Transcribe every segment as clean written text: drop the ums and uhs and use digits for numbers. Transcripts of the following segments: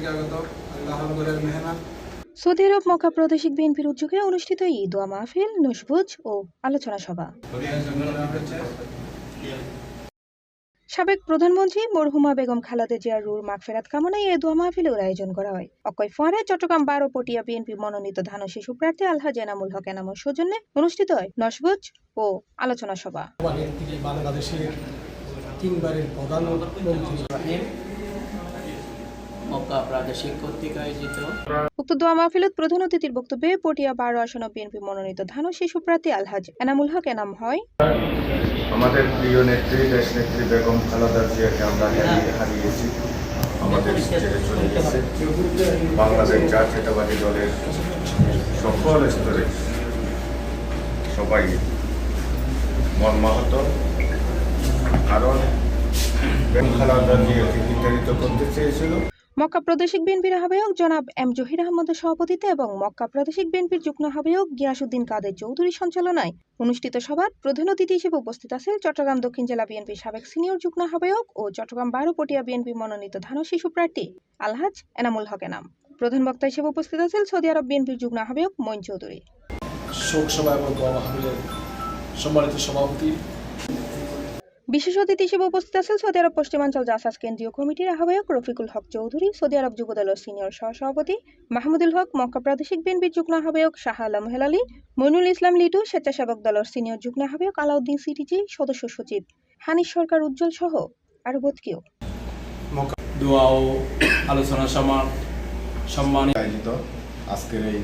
থেকে আগত আল্লাহর ঘরের মেহমান। সৌদি আরব মক্কা প্রাদেশিক বিএনপির উদ্যোগে অনুষ্ঠিত ঈদ ওয়া মাহফিল, নসভোজ ও আলোচনা সভা। সাবেক প্রধানমন্ত্রী মরহুমা বেগম খালেদা জিয়ার রুহ মাগফিরাত কামনায় ঈদ ওয়া মাহফিলের আয়োজন করা হয়। অক্ষয় ফোয়ারায় চট্টগ্রাম 12 পটিয়া বিএনপি মনোনীত ধান ও শিশু প্রার্থী আলহাজ এনামুল হক এনামুর সৌজন্যে অনুষ্ঠিত হয় নসভোজ ও আলোচনা সভা। বাংলাদেশের তিনবারের প্রধানমন্ত্রী মক্কা প্রাদেশিক কর্তৃক আয়োজিত উক্ত দোয়া মাহফিলত প্রধান অতিথির বক্তব্যে পটিয়া 12 আসন বিএনপি মনোনীত ধান ও শিশু প্রার্থী আলহাজ এনামুল হক এনাম হয় আমাদের প্রিয় নেত্রী দেশ নেত্রী বেগম খালেদা জিয়াকে আমরা হারিয়েছি, আমাদের ছেড়ে চলে গেছে। বাংলাদেশ জাতীয়তাবাদী দলের সকল স্তরে সবাই মর্মাহত, কারণ বেগম খালেদা জিয়াকে বিতাড়িত করতে চেয়েছিল। মক্কা প্রাদেশিক বিএনপির আহ্বায়ক জনাব এম জহির আহমদের সভাপতিত্বে এবং মক্কা প্রাদেশিক বিএনপির যুগ্ম আহ্বায়ক গিয়াসউদ্দিন কাদের চৌধুরীর সঞ্চালনায় অনুষ্ঠিত সভার প্রধান অতিথি হিসেবে উপস্থিত আছেন চট্টগ্রাম দক্ষিণ জেলা বিএনপির সাবেক সিনিয়র যুগ্ম আহ্বায়ক ও চট্টগ্রাম 12 পটিয়া বিএনপি মনোনীত ধান ও শিশু প্রার্থী আলহাজ এনামুল হক এনাম। প্রধান বক্তা হিসেবে উপস্থিত আছেন সৌদি আরব বিএনপির যুগ্ম আহ্বায়ক মঈন চৌধুরী। শোক সভা এবং দোয়া মাহফিলের সম্মানিত সভাপতি বিশেষ অতিথি হিসেবে উপস্থিত আছেন সৌদি আরব পশ্চিমাঞ্চল জাসাস কেন্দ্রীয় কমিটির আহ্বায়ক রফিকুল হক চৌধুরী, সৌদি আরব যুবদলের সিনিয়র সহসভাপতি মাহমুদুল হক, মক্কা প্রাদেশিক বিএনপির যুগ্ম আহ্বায়ক শাহ আলম হেলালি, মইনুল ইসলাম লিটু, স্বেচ্ছাসেবক দলের সিনিয়র যুগ্ম আহ্বায়ক আলাউদ্দিন সিটিজি, সদস্য সচিব হানিফ সরকার উজ্জ্বল সহ আরো বহুত কেউ। দোয়া ও আলোচনা সভা সম্মানিত আয়োজিত আজকের এই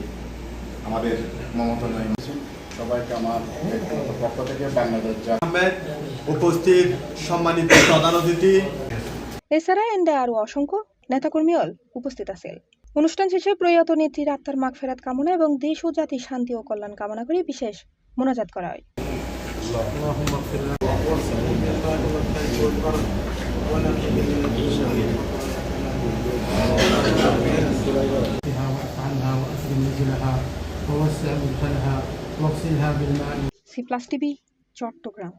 আমাদের মমতাময়ী সবাইকে আমার ব্যক্তিগত পক্ষ থেকে বাংলাদেশ উপস্থিত সম্মানিত প্রধান অতিথি এছাড়া এন্ডা আরো অসংখ্য নেতাকর্মী উপস্থিত আছেন। অনুষ্ঠান শেষে প্রয়াত নেত্রীর আত্মার মাগফিরাত কামনা এবং দেশ ও জাতির শান্তি ও কল্যাণ কামনা করে বিশেষ মোনাজাত করা হয়। C plus TV, Chittagong.